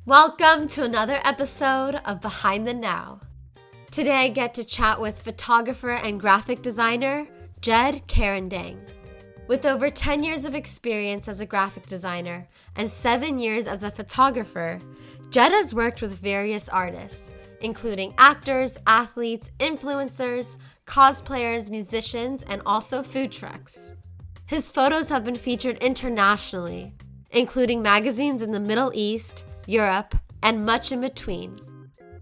Welcome to another episode of Behind the Now. Today I get to chat with photographer and graphic designer Jed Carandang. With over 10 years of experience as a graphic designer and 7 years as a photographer, Jed has worked with various artists, including actors, athletes, influencers, cosplayers, musicians, and also food trucks. His photos have been featured internationally, including magazines in the Middle East, Europe, and much in between.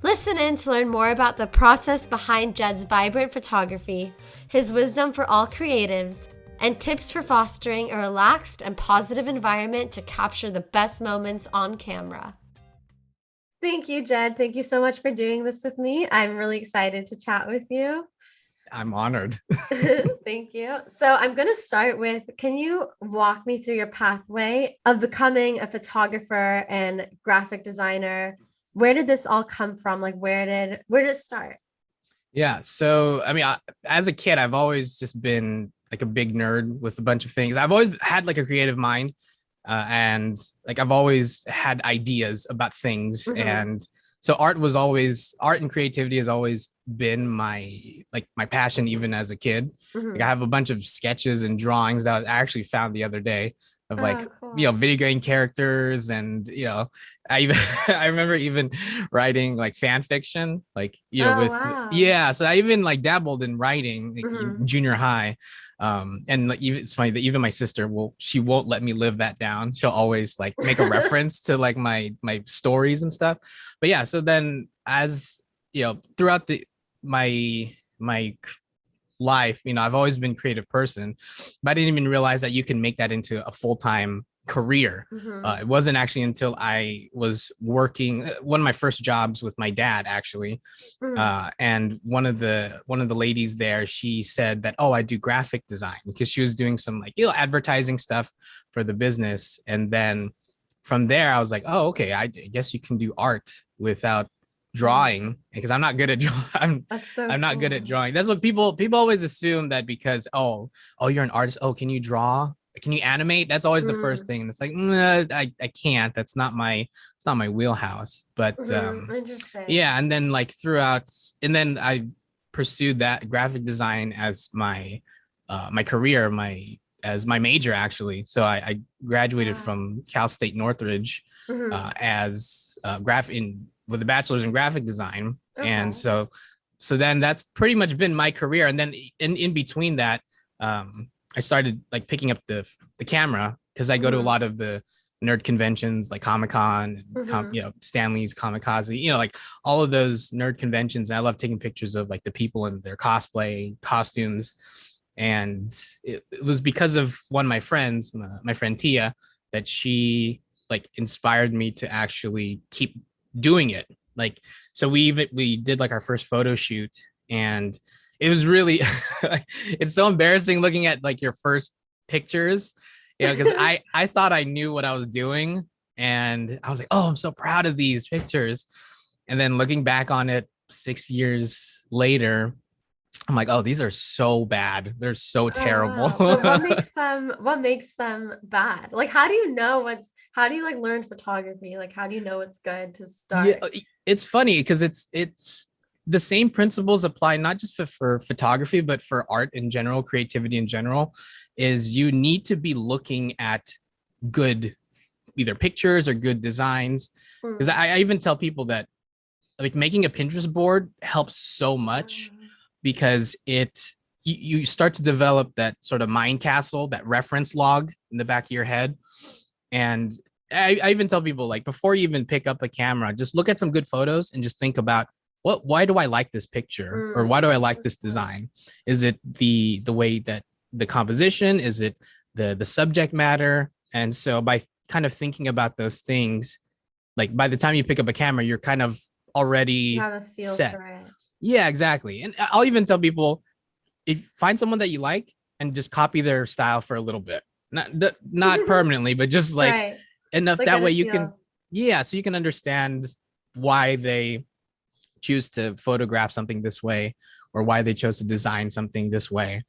Listen in to learn more about the process behind Jed's vibrant photography, his wisdom for all creatives, and tips for fostering a relaxed and positive environment to capture the best moments on camera. Thank you, Jed. Thank you so much for doing this with me. I'm really excited to chat with you. I'm honored. Thank you. So I'm going to start with, can you walk me through your pathway of becoming a photographer and graphic designer? Where did this all come from? Like, where did it start? Yeah. So, as a kid, I've always just been like a big nerd with a bunch of things. I've always had like a creative mind, and like I've always had ideas about things. Mhm. And so art and creativity has always been my passion, even as a kid. Mhm. Like I have a bunch of sketches and drawings that I actually found the other day of Cool. video game characters. And I even I remember even writing like fan fiction, Wow. so I even like dabbled in writing like, in Mhm. junior high. And like even it's funny that even my sister she won't let me live that down. She'll always like make a reference to like my stories and stuff. But yeah, so then as throughout my life, I've always been a creative person, but I didn't even realize that you can make that into a full-time career. Mhm. It wasn't actually until I was working one of my first jobs with my dad, actually. Mhm. And one of the ladies there, she said that, oh, I do graphic design, because she was doing some like advertising stuff for the business. And then from there I was like, oh, okay, I guess you can do art without drawing, because I'm not good at That's so I'm not good at cool. drawing. That's what people always assume, that because oh you're an artist, oh, can you draw, can you animate? That's always the first Mhm. thing. And it's like, nah, I can't, that's not my, it's not my wheelhouse. But Interesting. yeah, and then like throughout, and then I pursued that graphic design as my career, as my major, actually. So I graduated Wow. from Cal State Northridge Mhm. as graphic in with a bachelor's in graphic design. And Okay. so then that's pretty much been my career. And then in between that, I started like picking up the camera, because I go to a Mhm. lot of the nerd conventions like Comic-Con and Mhm. Stanley's Kamikaze, like all of those nerd conventions. And I love taking pictures of like the people in their cosplay costumes. And it was because of one of my friends, my friend Tia, that she like inspired me to actually keep doing it. Like, so we did like our first photo shoot, and it was really it's so embarrassing looking at like your first pictures, because I thought I knew what I was doing, and I was like, oh, I'm so proud of these pictures. And then looking back on it 6 years later, I'm like, oh, these are so bad. They're so Oh terrible. wow. But what makes them bad? Like how do you like learn photography? Like how do you know it's good to Yeah, start? it's funny because it's the same principles apply not just for photography, but for art in general, creativity in general. Is you need to be looking at good either pictures or good designs. Because Mm. I even tell people that like making a Pinterest board helps so much, Uh, because you start to develop that sort of mind castle, that reference log in the back of your head. And I even tell people, like, before you even pick up a camera, just look at some good photos and just think about, why do I like this picture, or why do I like that's this good. design? Is it the way that the composition, is it the subject matter? And so by kind of thinking about those things, like by the time you pick up a camera, you're kind of You already have a feel set. for it. Yeah, exactly. And I'll even tell people, if find someone that you like and just copy their style for a little bit, not permanently, but just like Right. enough, Like that get way a you can, feel. yeah, so you can understand why they choose to photograph something this way, or why they chose to design something this way.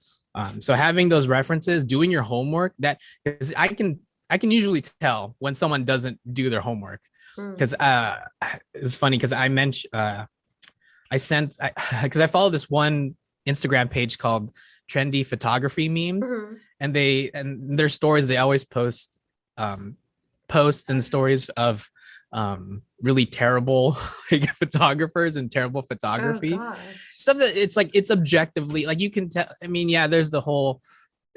So having those references, doing your homework, that, because I can usually tell when someone doesn't do their homework. Mm. because it was funny because I mentioned I sent because I follow this one Instagram page called Trendy Photography Memes, Mhm. and their stories they always post um, posts and stories of really terrible like, photographers and terrible Oh photography gosh. stuff that it's like it's objectively like you can tell. I mean, yeah, there's the whole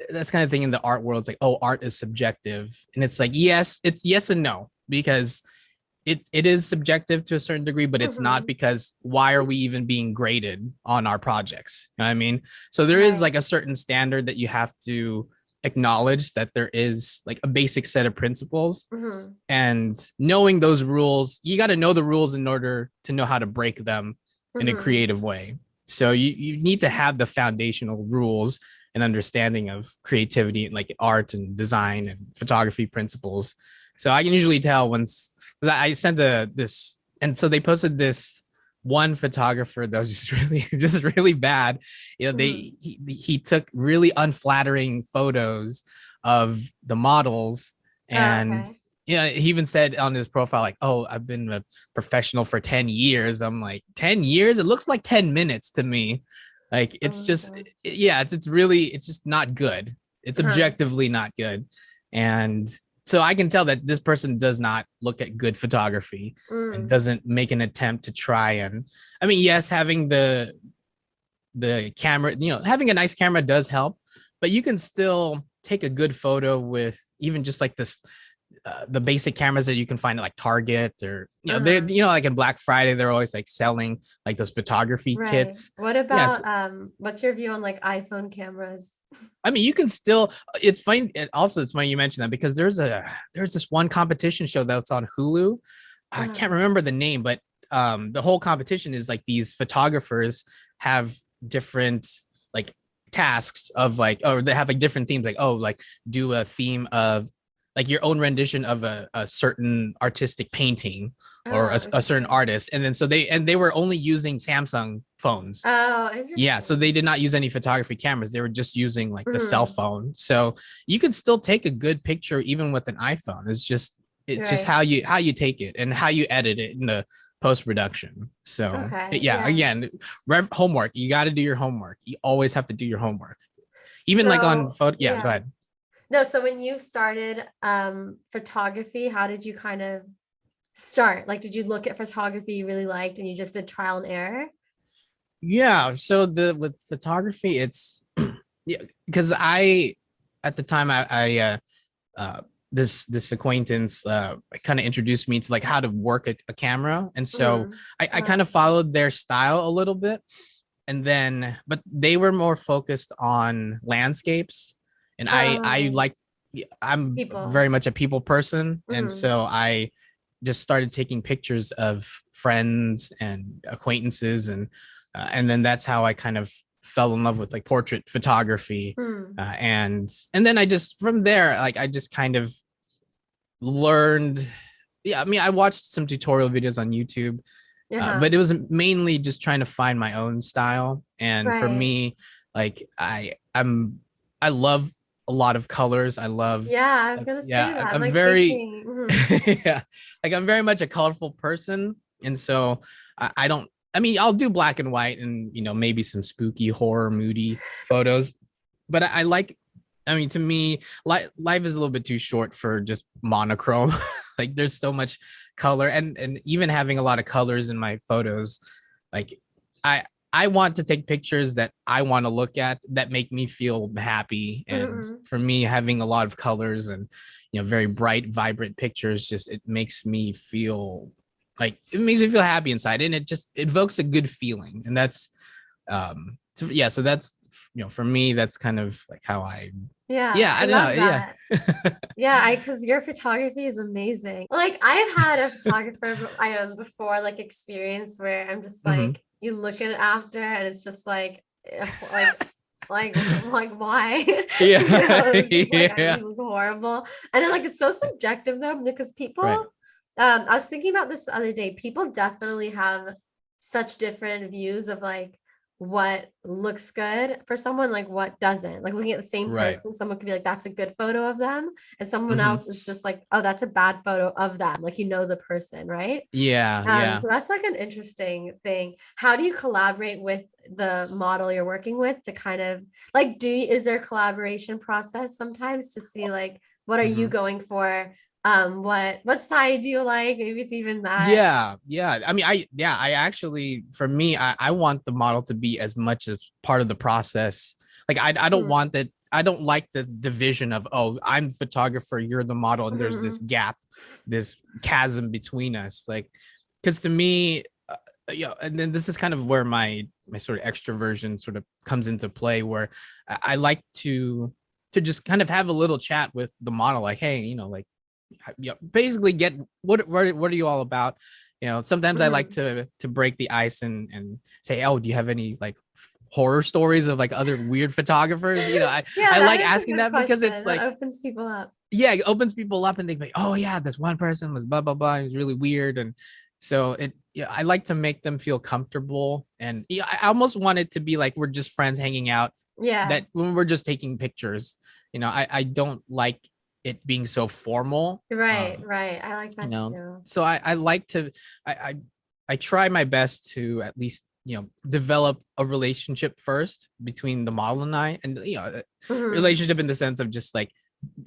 that's kind of thing in the art world. It's like, oh, art is subjective, and it's like yes, it's yes and no because it is subjective to a certain degree, but it's not Mhm. because why are we even being graded on our projects? You know what I mean? So there is Right. like a certain standard that you have to acknowledge that there is like a basic set of principles. Mhm. And knowing those rules, you got to know the rules in order to know how to break them in a Mhm. creative way. So you need to have the foundational rules and understanding of creativity, like art and design and photography principles. So I can usually tell once I sent this, and so they posted this one photographer that was just really bad. You know, Mhm. he took really unflattering photos of the models, Oh, and okay. yeah, he even said on his profile, like, oh, I've been a professional for 10 years. I'm like, 10 years? It looks like 10 minutes to me. Like, Oh it's my just, gosh. yeah, it's really, it's just not good. It's Uh-huh. objectively not good. And so I can tell that this person does not look at good photography and Mm. doesn't make an attempt to try. And I mean, yes, having the camera, you know, having a nice camera does help, but you can still take a good photo with even just like this the basic cameras that you can find at like Target or you know they Uh-huh. you know like in Black Friday they're always like selling like those photography Right. kits. What Yes, about what's your view on like iPhone cameras? I mean you can still. It's funny. It's funny you mentioned that because there's this one competition show that's on Hulu. I Uh, can't remember the name, but the whole competition is like these photographers have different like tasks of like or they have like different themes like oh like do a theme of like your own rendition of a certain artistic painting or oh, a certain interesting. artist, and then so they were only using Samsung phones. Oh, Yeah, so interesting. they did not use any photography cameras. They were just using like the cell Mhm. phone. So you can still take a good picture even with an iPhone. It's just Right. how you take it and how you edit it in the post production. So Okay. yeah, Yeah. again, homework. You got to do your homework. You always have to do your homework. Even like on So, photo. Yeah, go yeah. ahead. No, so when you started photography, how did you kind of start? Like, did you look at photography you really liked and you just did trial and error? Yeah. So the with photography, it's yeah because I at the time I uh, this acquaintance kind of introduced me to like how to work a camera, and so Mm-hmm. I kind of followed their style a little bit, and then but they were more focused on landscapes, and I Oh, like I'm people. very much a people person, and Mm-hmm. so I just started taking pictures of friends and acquaintances, and then that's how I kind of fell in love with like portrait photography, Hmm. and then I just from there like I just kind of learned. Yeah, I mean I watched some tutorial videos on YouTube, Uh-huh. but it was mainly just trying to find my own style. And for Right. me, like I love a lot of colors. I love Yeah, I was gonna say yeah, that. I'm I'm like very thinking, mhm. yeah, like I'm very much a colorful person, and so I don't. I mean, I'll do black and white, and you know maybe some spooky horror, moody photos. But I like. I mean, to me, life is a little bit too short for just monochrome. Like, there's so much color, and even having a lot of colors in my photos, like I I want to take pictures that I want to look at that make me feel happy. And Mhm. for me, having a lot of colors and very bright, vibrant pictures, just it makes me feel like it makes me feel happy inside, and it just evokes a good feeling. And that's yeah. So that's for me, that's kind of like how I Yeah, yeah I I don't know love yeah. that. Yeah, I because your photography is amazing. Like I've had a photographer I am before like experience where I'm just Hmm. like you look at it after and it's just like like why? You Yeah. know, it's just like Yeah. you look horrible. And then like it's so subjective though because Right. people I was thinking about this the other day. People definitely have such different views of like what looks good for someone, like what doesn't. Like looking at the same Right. person, someone could be like, that's a good photo of them. And someone Hmm. else is just like, oh, that's a bad photo of them. Like, you know, the person, right? Yeah, yeah. So that's like an interesting thing. How do you collaborate with the model you're working with to kind of like is there a collaboration process sometimes to see like what are you Hmm. going for? What side do you like? Maybe it's even that. Yeah, yeah. I mean, I actually, for me, I want the model to be as much as part of the process. Like, I don't Mhm. want that. I don't like the division of, oh, I'm the photographer, you're the model, and there's this Mhm. gap, this chasm between us. Like, because to me, and then this is kind of where my sort of extroversion sort of comes into play, where I like to just kind of have a little chat with the model, like, hey, like, basically get what are you all about. Sometimes I like Mhm. to break the ice and say, oh, do you have any like horror stories of like other weird photographers? Yeah, I that like is a asking good that because it's question. That like, opens people up. yeah, it opens people up and they like, oh yeah, this one person was blah blah blah, it was really weird. And so I like to make them feel comfortable. And I almost want it to be like we're just friends hanging out, Yeah. that when we're just taking pictures. I don't like it being so formal. Right, right. I like you that know too. so I like to, I, I I try my best to at least develop a relationship first between the model and I. And Mhm. relationship in the sense of just like,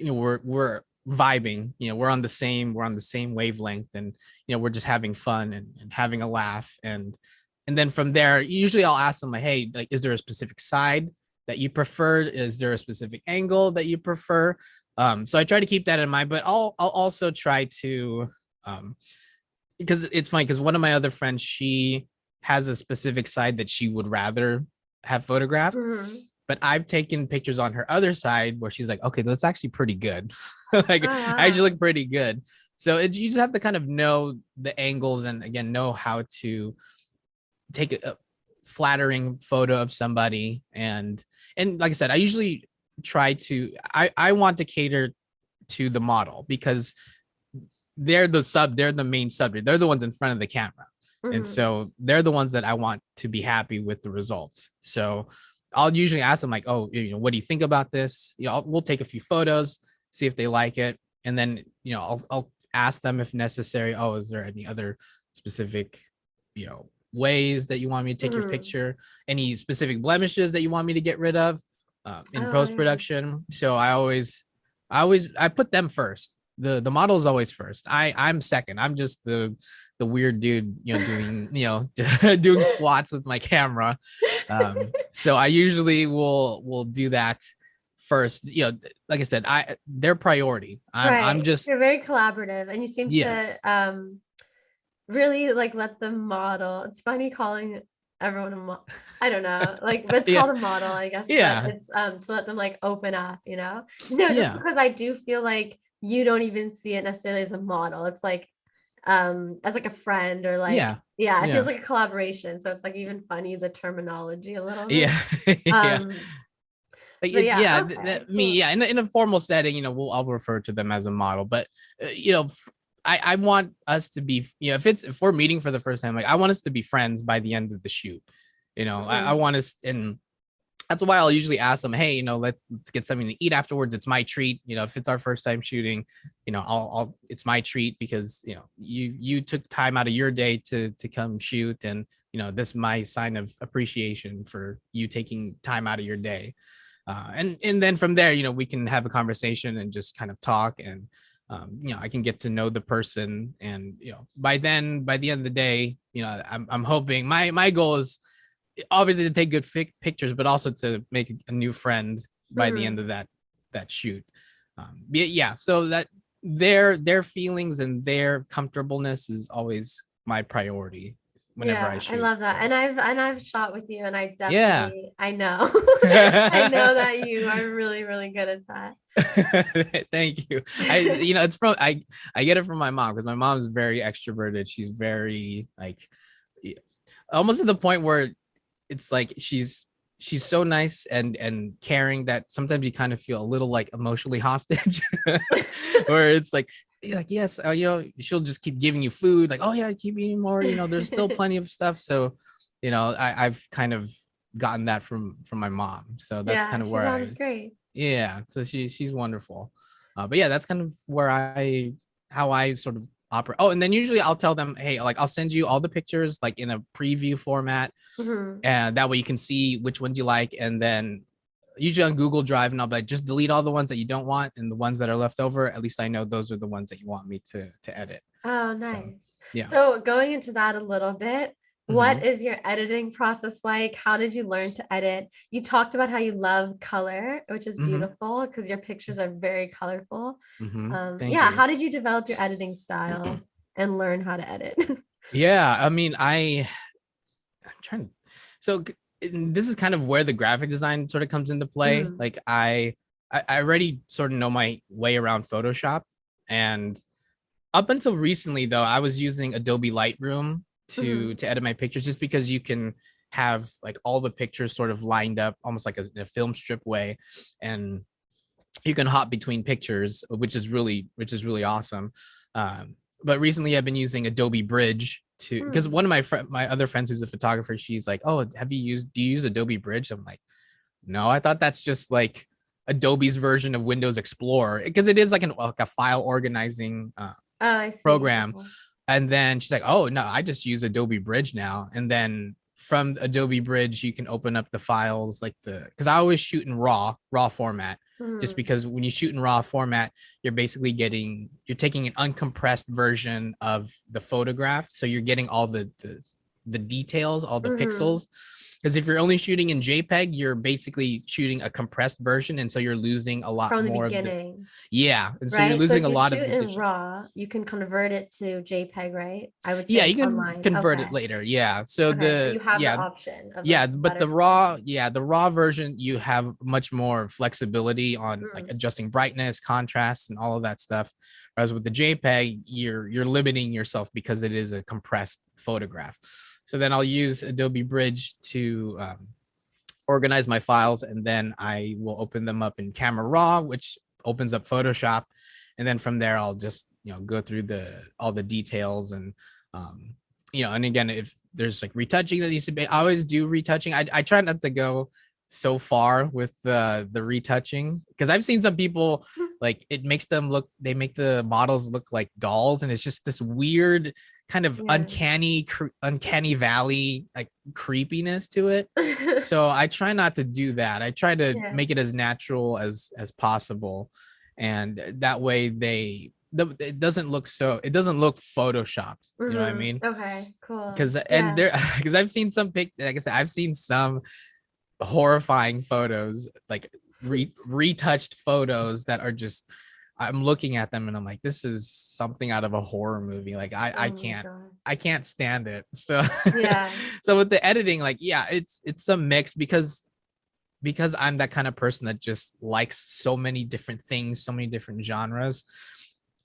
we're vibing, we're on the same wavelength, and we're just having fun and having a laugh. And then from there, usually I'll ask them like, hey, like, is there a specific side that you prefer? Is there a specific angle that you prefer? So I try to keep that in mind, but I'll also try to, um, because it's funny, because one of my other friends, she has a specific side that she would rather have photographed, Mhm. but I've taken pictures on her other side where she's like, okay, that's actually pretty good. Like, Oh I actually wow. look pretty good. So you just have to kind of know the angles, and again, know how to take a flattering photo of somebody. And like I said, I usually try to, I want to cater to the model, because they're the main subject, they're the ones in front of the camera, and Mhm. so they're the ones that I want to be happy with the results. So I'll usually ask them like, oh, what do you think about this? We'll take a few photos, see if they like it, and then I'll ask them if necessary, oh, is there any other specific ways that you want me to take your Mhm. picture, any specific blemishes that you want me to get rid of in Oh post yeah. production. So I put them first. The model is always first. I'm second. I'm just the weird dude, doing doing squats with my camera. So I usually will do that first. Like I said, their priority. I'm Right. just, You're very collaborative and you seem to yes, really like let them model. It's funny calling everyone a I don't know, like but it's yeah, called a model, I guess, but yeah, it's to let them like open up, you know? No, just yeah, because I do feel like you don't even see it necessarily as a model. It's like as like a friend or like yeah, yeah, it feels yeah, like a collaboration. So it's like even funny the terminology a little bit. yeah, yeah. Um, Like but yeah, yeah, okay, me, cool. yeah, in a formal setting, I'll refer to them as a model. But I want us to be, if we're meeting for the first time, like, I want us to be friends by the end of the shoot. I Mhm. want us, and that's why I'll usually ask them, hey, let's get something to eat afterwards. It's my treat. If it's our first time shooting, I'll it's my treat, because you took time out of your day to come shoot, and this is my sign of appreciation for you taking time out of your day. And then from there, we can have a conversation and just kind of talk. And I can get to know the person. And by then, by the end of the day, I'm hoping, my goal is obviously to take good pictures, but also to make a new friend by the end Mhm. of that shoot. Yeah, so that their feelings and their comfortableness is always my priority whenever I Yeah, I shoot. love that. So And I've shot with you and I yeah. definitely I know. I know that you are really, really good at that. Thank you. It's from, I get it from my mom, because my mom is very extroverted. She's very like, almost to the point where it's like she's so nice and caring that sometimes you kind of feel a little like emotionally hostage. Where it's like, yes, she'll just keep giving you food, like, oh yeah, keep eating more, there's still plenty of stuff. So I've kind of gotten that from my mom. So that's Yeah, kind of she where sounds I, great. yeah. So she's wonderful. But yeah, that's kind of where how I sort of operate. Oh, and then usually I'll tell them, hey, like I'll send you all the pictures like in a preview format, Hmm. and that way you can see which ones you like. And then usually on Google Drive, and I'll be like, just delete all the ones that you don't want, and the ones that are left over, at least I know those are the ones that you want me to edit. Oh, So nice. yeah. So going into that a little bit, what Hmm. is your editing process like? How did you learn to edit? You talked about how you love color, which is Hmm. beautiful because your pictures are very colorful. Hmm. Thank Yeah, you. how did you develop your editing style and learn how to edit? Yeah, I mean, I'm trying to, so this is kind of where the graphic design sort of comes into play. Mhm, Like I already sort of know my way around Photoshop, and up until recently though, I was using Adobe Lightroom mhm, to edit my pictures, just because you can have like all the pictures sort of lined up almost like a film strip way, and you can hop between pictures, which is really awesome. But recently I've been using Adobe Bridge to, because mm. one of my other friends who's a photographer, she's like, oh, do you use Adobe Bridge? I'm like, no, I thought that's just like Adobe's version of Windows Explorer, because it is like a file organizing Oh, I see. program. Okay. And then she's like, oh no, I just use Adobe Bridge now. And then from Adobe Bridge, you can open up the files, like because I always shoot in raw format, just Mhm, because when you shoot in raw format, you're taking an uncompressed version of the photograph. So you're getting all the details, all the mhm. pixels. Because if you're only shooting in JPEG, you're basically shooting a compressed version. And so you're losing a lot From the more of the, beginning, yeah. And so you're right? So losing if a you lot of shoot the in digital. RAW, you can convert it to JPEG, right? I would Yeah, you think can online. convert it Okay. later. Yeah. So Okay. So you have the yeah, option of like yeah, the but better quality. the raw version, you have much more flexibility on like Mm, adjusting brightness, contrast, and all of that stuff. Whereas with the JPEG, you're limiting yourself because it is a compressed photograph. So then I'll use Adobe Bridge to organize my files, and then I will open them up in Camera Raw, which opens up Photoshop, and then from there I'll just go through the all the details, and um, and again, if there's like retouching that needs to be, I always do retouching. I try not to go so far with the retouching, because I've seen some people, like, it makes them look, they make the models look like dolls, and it's just this weird kind of yeah. uncanny valley like creepiness to it. So I try not to do that. I try to Yeah. make it as natural as possible, and that way it doesn't look photoshopped. You know what I Hmm. mean? Okay, cool. Because and Yeah. there because I've seen like I said, I've seen some horrifying photos, like retouched photos that are just, I'm looking at them and I'm like, this is something out of a horror movie. Like Oh my God. I can't stand it. So Yeah. so with the editing, like, yeah, it's a mix, because I'm that kind of person that just likes so many different things, so many different genres.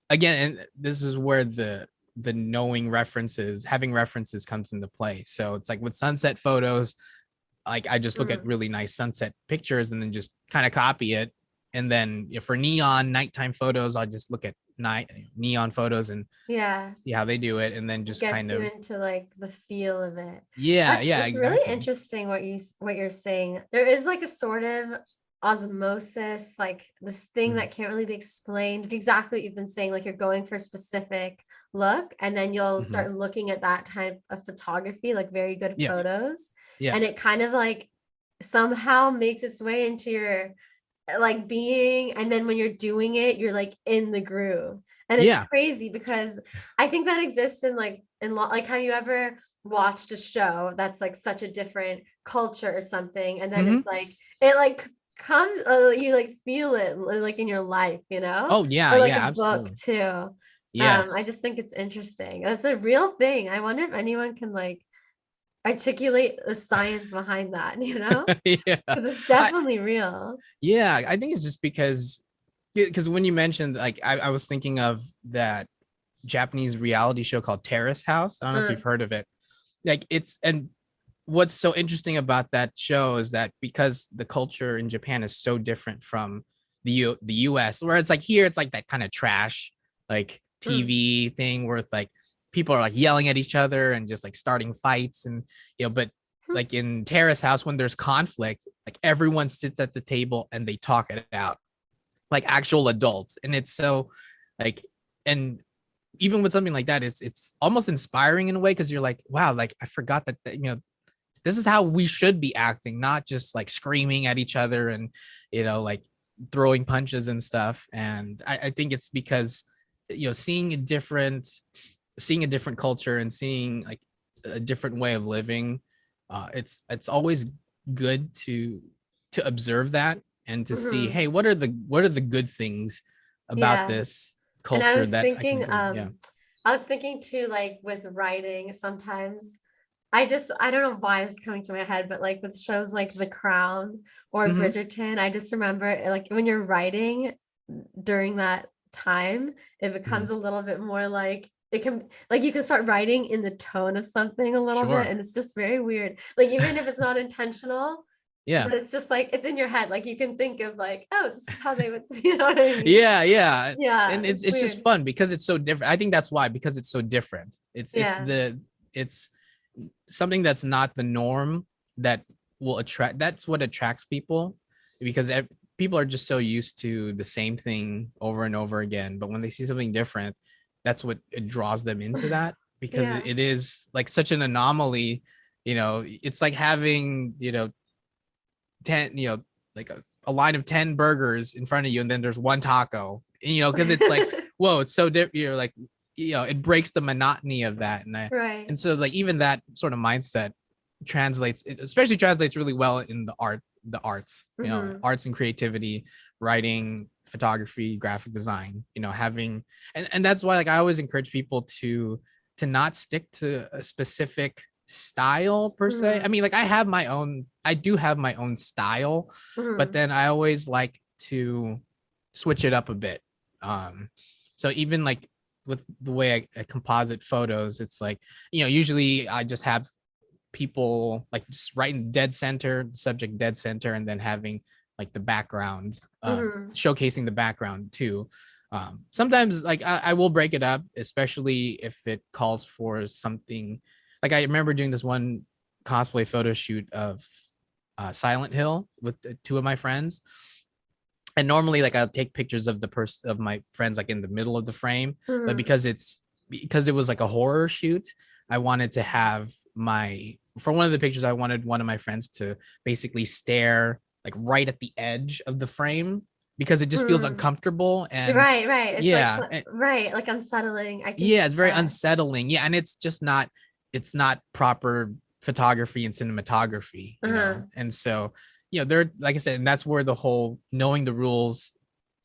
Again, and this is where the knowing references, having references comes into play. So it's like with sunset photos, like I just look at Mm. really nice sunset pictures and then just kind of copy it. And then for neon nighttime photos, I'll just look at neon photos and Yeah. see how they do it, and then It just gets kind you of, into like the feel of it. yeah, That's yeah, it's really exactly. interesting what you're saying. There is like a sort of osmosis, like this thing Mhm. that can't really be explained. It's exactly what you've been saying. Like you're going for a specific look, and then you'll Mhm. start looking at that type of photography, like very good Yeah, photos, yeah, and it kind of like somehow makes its way into your like being, and then when you're doing it you're like in the groove, and it's yeah. crazy because I think that exists in like have you ever watched a show that's like such a different culture or something, and then Hmm. it's like it like comes you like feel it like in your life, Oh yeah, or like a yeah, book absolutely. too. I Yes. just think it's interesting. That's a real thing. I wonder if anyone can like articulate the science behind that, Yeah. because it's I definitely real. Yeah, I think it's just because when you mentioned, like, I was thinking of that Japanese reality show called Terrace House. I don't know if you've Mm, heard of it. Like, and what's so interesting about that show is that because the culture in Japan is so different from the US, where it's like here it's like that kind of trash like mm. TV thing where it's like people are like yelling at each other and just like starting fights, and but like in Terrace House, when there's conflict, like everyone sits at the table and they talk it out like actual adults. And it's so like, and even with something like that, it's almost inspiring in a way, because you're like, wow, like I forgot that, this is how we should be acting, not just like screaming at each other and like throwing punches and stuff. And I think it's because seeing a different culture and seeing like a different way of living, it's always good to observe that and to see, Mhm. hey, what are the good things about Yeah. this And I culture was that I can thinking, agree. Yeah. I was thinking too, like with writing, sometimes I don't know why it's coming to my head, but like with shows like The Crown or Hmm. Bridgerton, I just remember like when you're writing during that time, it Hmm. becomes a little bit more like it can like you can start writing in the tone of something a little bit, Sure. and it's just very weird. Like even if it's not intentional, Yeah. but it's just like it's in your head. Like you can think of like, oh, this is how they would, you know what I mean? Yeah. Yeah, And it's it's it's just weird. fun because it's so different. I think that's why, because it's so different. Yeah. It's something that's not the norm that will attract. That's what attracts people, because people are just so used to the same thing over and over again. But when they see something different, that's what it draws them into that, because Yeah. it is like such an anomaly. It's like having 10, like a line of 10 burgers in front of you, and then there's one taco, because it's like, whoa, it's so different. You're like, it breaks the monotony of that. Right. And so like even that sort of mindset especially translates really well in the arts, Hmm. arts and creativity, writing, photography, graphic design, having, and that's why like I always encourage people to not stick to a specific style per se. I Hmm. mean, like I do have my own style, but Hmm. then I always like to switch it up a bit. So even like with the way I composite photos, it's like, usually I just have people like just right in dead center, subject dead center, and then having like the background, Hmm. showcasing the background too. Sometimes like I will break it up, especially if it calls for something. Like I remember doing this one cosplay photo shoot of Silent Hill with two of my friends, and normally like I'll take pictures of the person of my friends like in the middle of the frame, but Hmm. because it was like a horror shoot, I wanted to have my for one of the pictures I wanted one of my friends to basically stare like right at the edge of the frame, because it just feels Hmm. uncomfortable. And Right, right. It's like yeah, right, like unsettling. I can yeah, see it's very that. unsettling. Yeah, and it's not proper photography and cinematography, Uh-huh. and so they're like I said, and that's where the whole knowing the rules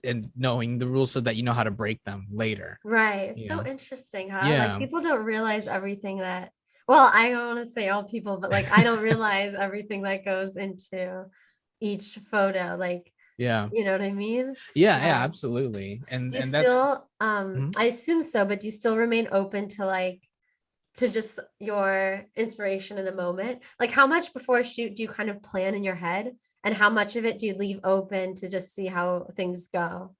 so that you know how to break them later. Right. It's you so know interesting, huh? Like yeah. people don't realize everything that, well, I don't want to say all people, but like I don't realize everything that goes into each photo. Like, Yeah. you know what I mean? Yeah, Yeah. absolutely. and Do you and that's still, mhm. I assume so, but do you still remain open to like to just your inspiration in the moment? Like how much before a shoot do you kind of plan in your head? And how much of it do you leave open to just see how things go?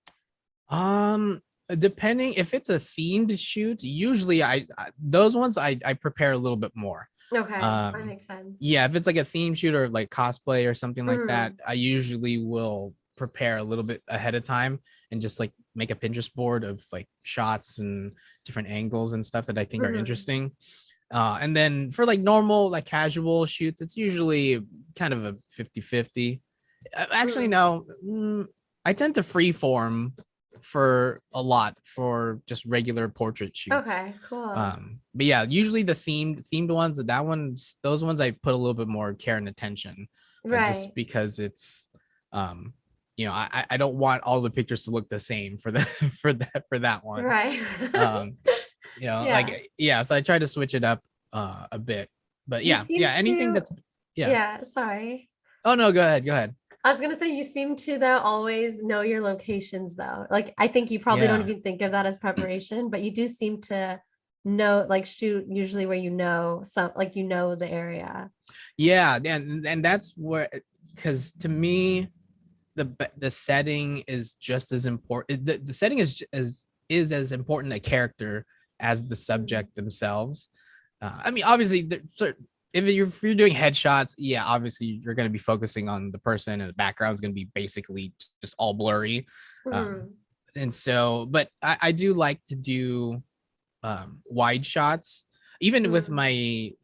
um Depending if it's a themed shoot, usually those ones I prepare a little bit more. Okay, that um makes sense. yeah, if it's like a theme shoot or like cosplay or something like that, Mhm. I usually will prepare a little bit ahead of time and just like make a Pinterest board of like shots and different angles and stuff that I think are Mhm. interesting. And then for like normal, like casual shoots, it's usually kind of a 50-50. Actually, Mhm. no, I tend to freeform for a lot for just regular portrait shoots. Okay, cool. But yeah, usually the themed ones, those ones I put a little bit more care and attention, just Right. because it's, um, I don't want all the pictures to look the same for the for that one. Right. Um, Yeah. like yeah, so I try to switch it up a bit. But You yeah, seem anything to, that's yeah. yeah, sorry. Oh no, go ahead. I was gonna say you seem to though always know your locations though. Like I think you probably don't Yeah. even think of that as preparation, but you do seem to know like shoot usually where you know some like you know the area. Yeah, and that's where, because to me the setting is just as important. The setting is as important a character as the Mm. subject themselves. I mean, obviously, if you're doing headshots, yeah, obviously you're going to be focusing on the person, and the background is going to be basically just all blurry. Um, Mhm. and so, but I do like to do wide shots, even Mhm.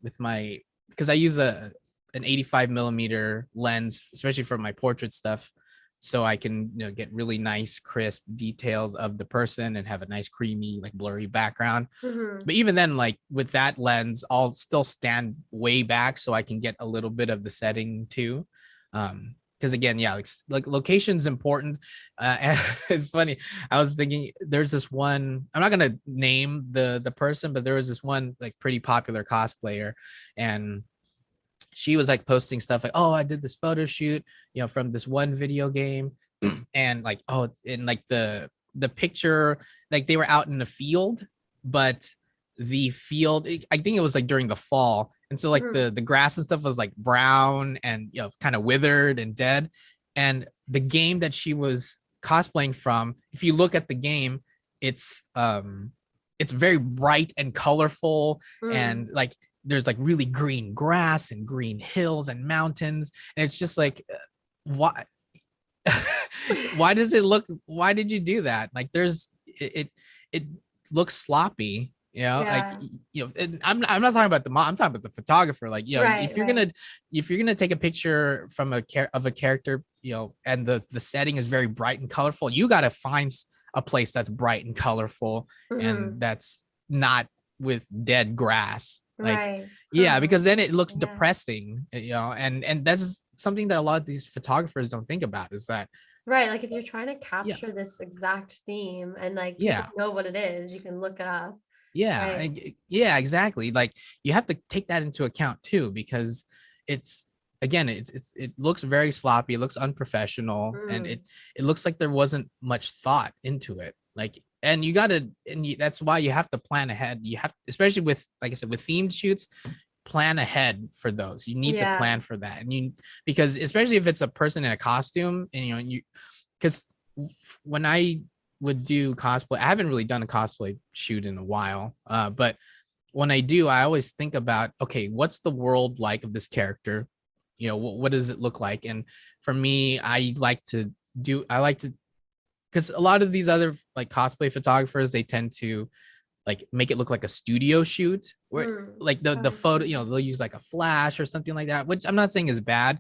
with my because I use a an 85 millimeter lens, especially for my portrait stuff, so I can get really nice crisp details of the person and have a nice creamy like blurry background. Mhm. But even then, like with that lens, I'll still stand way back so I can get a little bit of the setting too. Because again, yeah, like location's important. And it's funny. I was thinking there's this one. I'm not gonna name the person, but there was this one like pretty popular cosplayer, and she was like posting stuff like, "Oh, I did this photo shoot, from this one video game," and like, oh, it's in like the picture, like they were out in the field, but the field, I think it was like during the fall, and so like Mhm. the grass and stuff was like brown and kind of withered and dead, and the game that she was cosplaying from, if you look at the game, it's it's very bright and colorful, Mm. and like there's like really green grass and green hills and mountains, and it's just like why why does it look, why did you do that? Like there's it looks sloppy, like Yeah. and I'm not talking about the mom, I'm talking about the photographer. Like Right, right. if you're gonna take a picture from a character, and the setting is very bright and colorful, you got to find a place that's bright and colorful, and Mhm. that's not with dead grass. Like, Right. yeah, Huh. because then it looks Yeah. depressing, and that's something that a lot of these photographers don't think about, is that Right, like if you're trying to yeah, capture this exact theme and like people yeah, know what it is, you can look it up. yeah, Right. yeah, exactly. Like you have to take that into account too, because it's again, it looks very sloppy, it looks unprofessional, and Mm. it looks like there wasn't much thought into it. Like, and you gotta, that's why you have to plan ahead. You have, especially with, like I said, with themed shoots, plan ahead for those. You need to Yeah. plan for that, and because especially if it's a person in a costume, and you because when I would do cosplay, I haven't really done a cosplay shoot in a while, but when I do, I always think about, okay, what's the world like of this character? What does it look like? And for me, I like to, because a lot of these other like cosplay photographers, they tend to like make it look like a studio shoot, where Mm. like the I photo, see. they'll use like a flash or something like that, which I'm not saying is bad,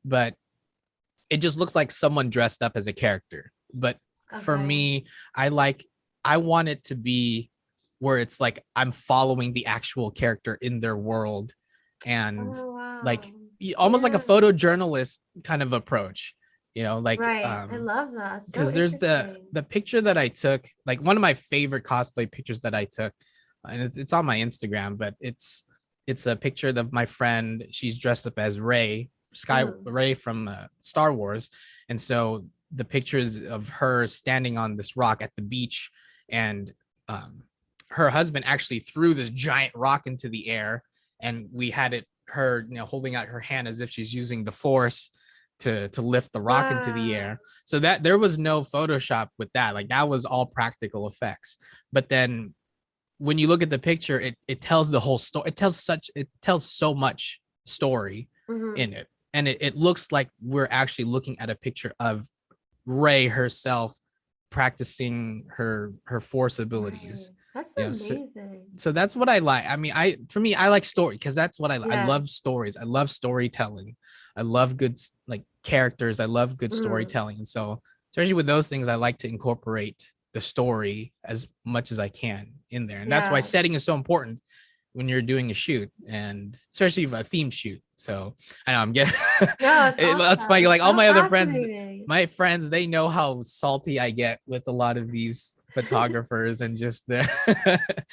but it just looks like someone dressed up as a character. But for Okay. me, I want it to be where it's like I'm following the actual character in their world, and Oh wow. like almost like a Yeah. photojournalist kind of approach, like Right. I love that. It's so because there's the interesting. the picture that I took, like one of my favorite cosplay pictures that I took, and it's on my Instagram, but it's a picture of my friend. She's dressed up as Mm. Ray from Star Wars, and so the pictures of her standing on this rock at the beach, and um, her husband actually threw this giant rock into the air, and we had her holding out her hand as if she's using the force to lift the rock into the Wow. air. So that there was no Photoshop with that. Like that was all practical effects. But then when you look at the picture, it tells the whole story. It tells so much story Mm-hmm. in it. And it looks like we're actually looking at a picture of Ray herself practicing her force Right. abilities. That's You know, so, amazing. so that's what I like. I mean, for me, I like story, because that's what I Yeah. love stories. I love storytelling. I love good like characters. I love good Mm. storytelling. And so especially with those things, I like to incorporate the story as much as I can in there. And that's why Yeah. setting is so important when you're doing a shoot, and especially a theme shoot. So I know I'm getting No, it's that's awesome. funny. It's Like all so my other friends, fascinating. they know how salty I get with a lot of these photographers, and just the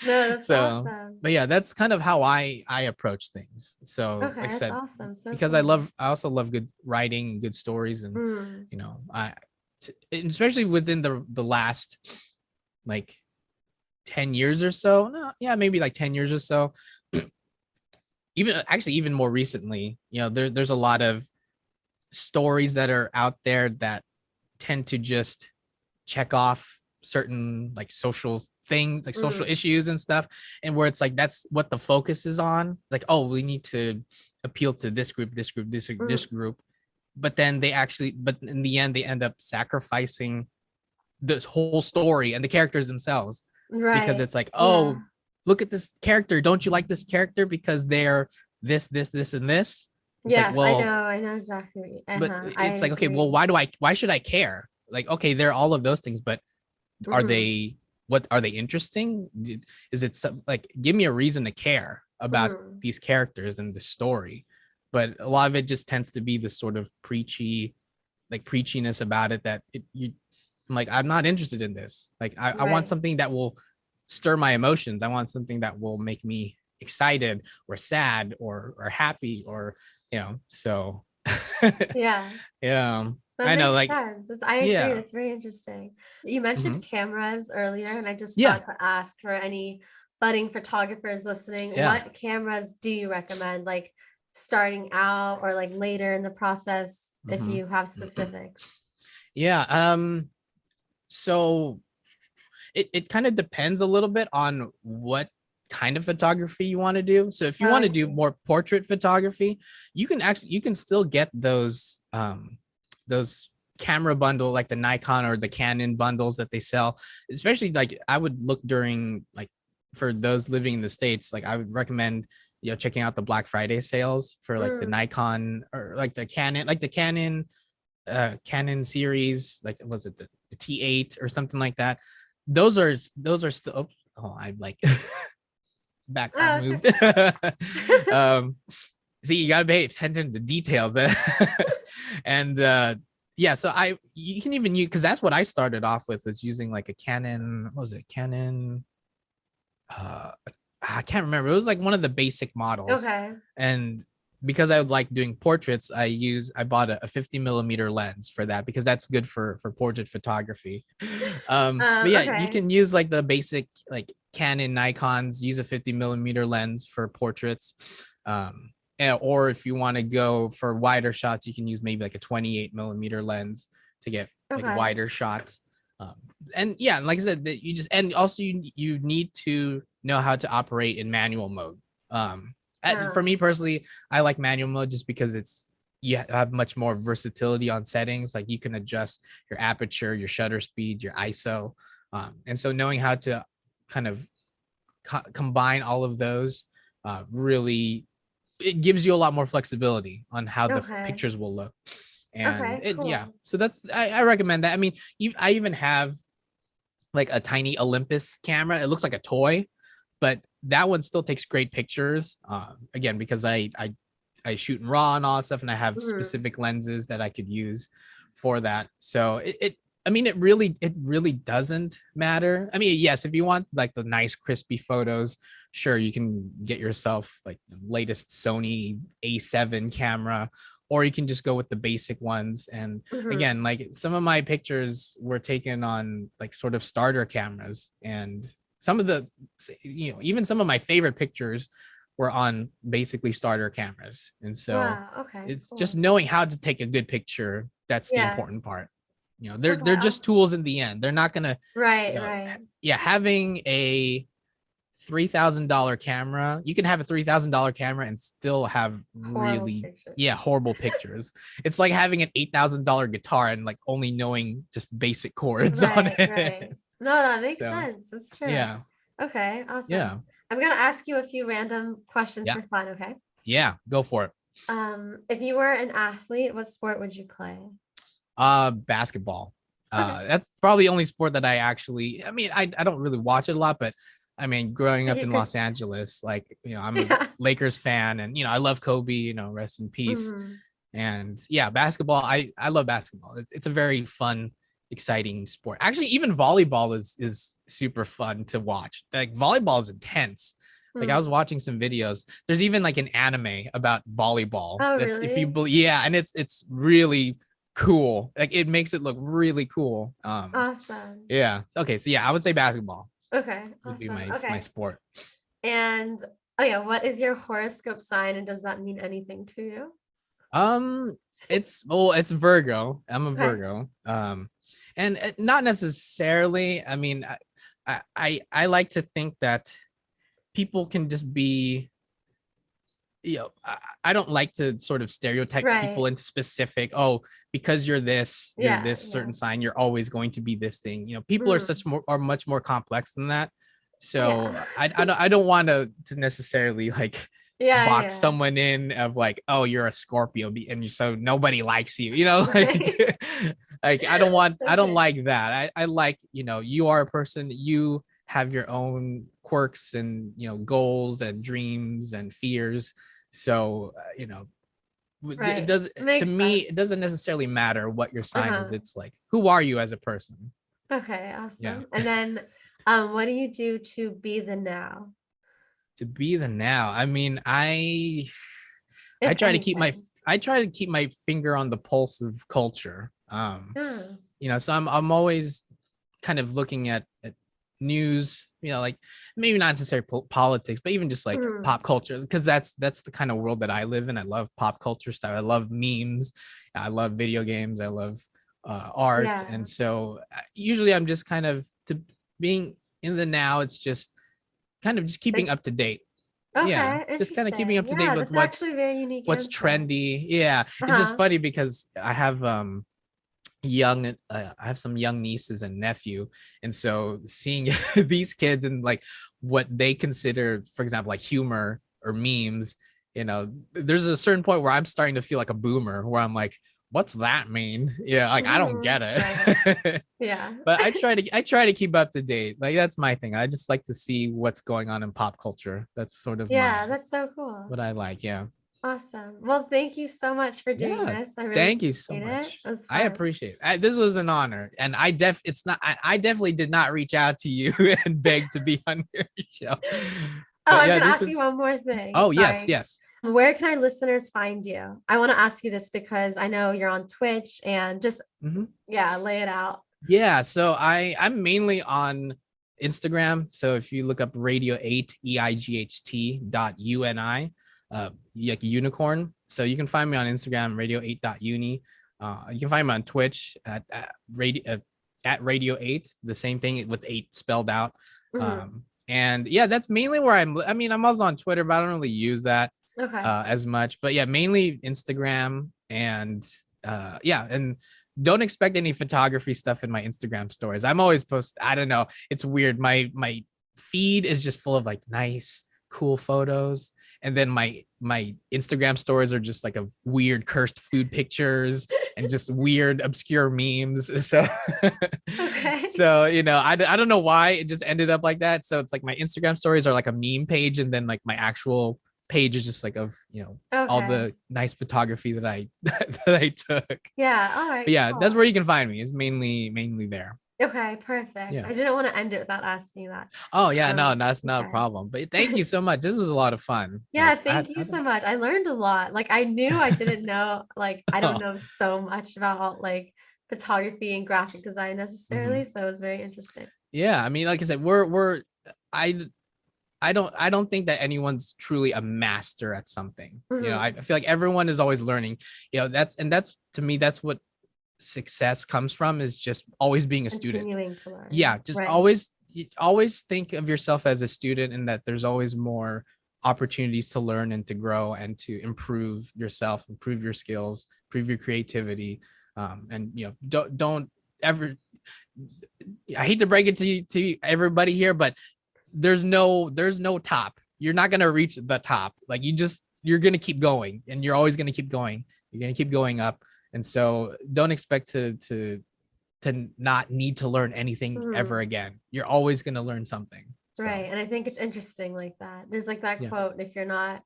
No, that's so, awesome. but yeah, that's kind of how I approach things. So like Okay, I that's said, awesome. So because cool. I also love good writing, good stories, and Mm. I especially within the last like 10 years or so, no, yeah, maybe like 10 years or so, even actually even more recently, there's a lot of stories that are out there that tend to just check off certain like social things, like social Mm, issues and stuff, and where it's like that's what the focus is on. Like, oh, we need to appeal to this group, this group, this mm, group. But then but in the end, they end up sacrificing this whole story and the characters themselves, because right. it's like, Yeah. oh, look at this character. Don't you like this character because they're this, and this? It's like, Yes, I know. well, I know exactly. but I it's like, okay, well, agree. why should I care? Like, okay, they're all of those things, but are Hmm. they, what are they interesting? Is it some, like, give me a reason to care about Hmm. these characters and the story? But a lot of it just tends to be this sort of preachy, like preachiness about it that I'm like, I'm not interested in this. Like, I want Right. something that will stir my emotions. I want something that will make me excited or sad or happy, or so Yeah. yeah, That I know, makes like, sense. I agree. yeah. That's very interesting. You mentioned Hmm. cameras earlier, and I just Yeah, thought to ask for any budding photographers listening, yeah. what cameras do you recommend? Like starting out or like later in the process, if Hmm. you have specifics. Yeah. So it kind of depends a little bit on what kind of photography you want to do. So if you Oh, want I to do see. more portrait photography, you can still get those camera bundle, like the Nikon or the Canon bundles that they sell. Especially, like, I would look during, like, for those living in the States, like I would recommend checking out the Black Friday sales for like the Mm. Nikon or like the Canon Canon series, like, was it the T8 or something like that? Those are still, oh, I like background Oh, it's moved. okay. um See, you gotta pay attention to details. And yeah, so you can even use, because that's what I started off with, is using like a Canon, what was it, Canon, uh I can't remember. It was like one of the basic models. Okay. And because I like doing portraits, I bought a 50 millimeter lens for that, because that's good for portrait photography. But yeah, you Okay. can use like the basic, like, Canon, Nikons, use a 50 millimeter lens for portraits. Or if you want to go for wider shots, you can use maybe like a 28 millimeter lens to get like Okay. wider shots. um, and yeah, like I said, that you just, and also you need to know how to operate in manual mode. For me Um, personally, I like manual mode just because you have much more versatility on settings. Like, you can adjust your aperture, your shutter speed, your ISO, and so knowing how to kind of combine all of those, really, it gives you a lot more flexibility on how the okay. pictures will look. And Okay, yeah, cool. so I recommend that. I mean, I even have like a tiny Olympus camera. It looks like a toy, but that one still takes great pictures. Again, because I shoot in RAW and all that stuff, and I have Mhm. specific lenses that I could use for that. So I mean, it really doesn't matter. I mean, yes, if you want like the nice crispy photos, sure, you can get yourself like the latest Sony A7 camera, or you can just go with the basic ones. And Mhm. again, like, some of my pictures were taken on like sort of starter cameras, and some of the, even some of my favorite pictures were on basically starter cameras. And so Wow, okay, it's just cool. knowing how to take a good picture that's the Yeah. important part. Okay, They're just awesome. tools in the end. They're not gonna, you Right, know right. yeah, having a $3,000 camera, you can have a $3,000 camera and still have Horrible really, picture. yeah, horrible pictures. It's like having an $8,000 guitar and like only knowing just basic chords on Right, it. right. No, that makes So sense. It's true. yeah, Okay, yeah, awesome. I'm gonna ask you a few random questions yeah, for fun, okay? yeah, go for it. If you were an athlete, what sport would you play? Basketball. Okay. That's probably the only sport that I mean, I don't really watch it a lot, but I mean, growing Like up you in could, Los Angeles, like, I'm a yeah. Lakers fan, and I love Kobe, rest in peace. Hmm. And yeah, basketball, I love basketball. It's a very fun, exciting sport. Actually, even volleyball is super fun to watch. Like, volleyball is intense. Like, I was Hmm. watching some videos. There's even like an anime about volleyball Oh, that, if you really? believe, yeah, and it's really cool. Like, it makes it look really cool. Awesome. Yeah. Okay, so yeah, I would say basketball Okay, would be awesome. my Okay. sport. And oh yeah, what is your horoscope sign and does that mean anything to you? Um, it's Virgo. I'm a Okay. Virgo. And not necessarily. I mean, I like to think that people can just be, I don't like to sort of stereotype people Right. into specific, oh, because you're Yeah. this Yeah. certain sign, you're always going to be this thing. People are Mm, are much more complex than that. yeah. So I don't want to necessarily like Yeah. box Yeah. someone in of like, oh, you're a Scorpio and so nobody likes you, Right. like I don't Okay. like that. I like, you are a person, you have your own quirks and goals and dreams and fears. So it Right. does, to Makes me, sense. it doesn't necessarily matter what your sign is. Uh-huh. It's like, who are you as a person? Okay, Yeah. awesome. And then what do you do to be the now, To be the now, I mean, I if try to keep my anything? I try to keep my finger on the pulse of culture. Yeah. So I'm always kind of looking at news, like maybe not necessarily politics, but even just like Mhm. pop culture, because that's the kind of world that I live in. I love pop culture stuff. I love memes. I love video games. I love art, Yeah. and so usually I'm just kind of to being in the now. It's just kind of just keeping Like, up to date. Yeah, okay, just kind of keeping interesting. up to date Yeah, with that's actually a very unique what's answer. trendy. Yeah, it's just Uh-huh. funny because I have some young nieces and nephew, and so seeing these kids and like what they consider, for example, like humor or memes, there's a certain point where I'm starting to feel like a boomer, where I'm like, what's that mean? Yeah, like I don't Mhm. get Right. it. Yeah. But I try to keep up to date. Like that's my thing. I just like to see what's going on in pop culture. That's sort of Yeah, that's so cool. what I like. Yeah. Awesome. Well, thank you so much for doing Yeah. this. I really Thank you so appreciate it. much. It was I fun. appreciate it. This was an honor. And it's not, I definitely did not reach out to you and beg to be on your show. Oh, But I'm yeah, gonna this ask you is, one more thing. oh, yes, Sorry. yes. Where can our listeners find you? I want to ask you this because I know you're on Twitch and just, Mhm. yeah, lay it out. Yeah. So I'm mainly on Instagram. So if you look up Radio 8 EIGHT.UNI, like unicorn. So you can find me on Instagram, radio8.uni. You can find me on Twitch at Radio 8, the same thing with 8 spelled out. Mhm. And yeah, that's mainly where I mean, I'm also on Twitter, but I don't really use that Okay. as much. But yeah, mainly Instagram and yeah, and don't expect any photography stuff in my Instagram stories. I'm always I don't know. It's weird. My feed is just full of like nice, cool photos. And then my Instagram stories are just like a weird cursed food pictures and just weird obscure memes. So Okay. so I don't know why it just ended up like that. So it's like my Instagram stories are like a meme page, and then like my actual page is just like of all Okay. the nice photography that I that I took. But Yeah. All right. yeah, that's Cool. where you can find me. Is mainly there. Okay. Perfect. Yeah. I didn't want to end it without asking you that. Oh yeah, no, that's not a Okay. problem. But thank you so much. This was a lot of fun. Yeah, I thank you so much. I learned a lot. Like I knew I didn't know, like I don't oh, know so much about like photography and graphic design necessarily. mhm. So it was very interesting. Yeah. I mean, like I said, we're I I don't think that anyone's truly a master at something. I Mhm. feel like everyone is always learning. That's to me, that's what success comes from, is just always being a student. Continuing to learn. Yeah, just Right. always think of yourself as a student, and that there's always more opportunities to learn and to grow and to improve yourself, improve your skills, improve your creativity. And don't ever, I hate to break it to everybody here, but there's no top. You're not going to reach the top. Like you're going to keep going, and you're always going to keep going. You're going to keep going up. And so don't expect to not need to learn anything ever Mhm. again. You're always going to learn something. So Right. And I think it's interesting like that. There's like that yeah. quote, if you're not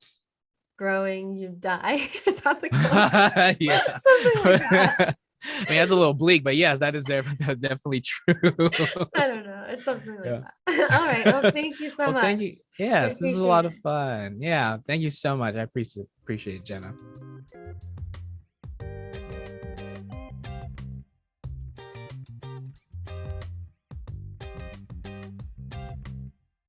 growing, you die. Is that the quote? Yeah. Something like that. I mean, that's a little bleak, but yes, that is definitely true. I don't know. It's something like Yeah. that. All right. Well, thank you so Well, much. thank you. I Yes, this is a appreciate lot of it. fun. Yeah, thank you so much. I appreciate it, Jenna.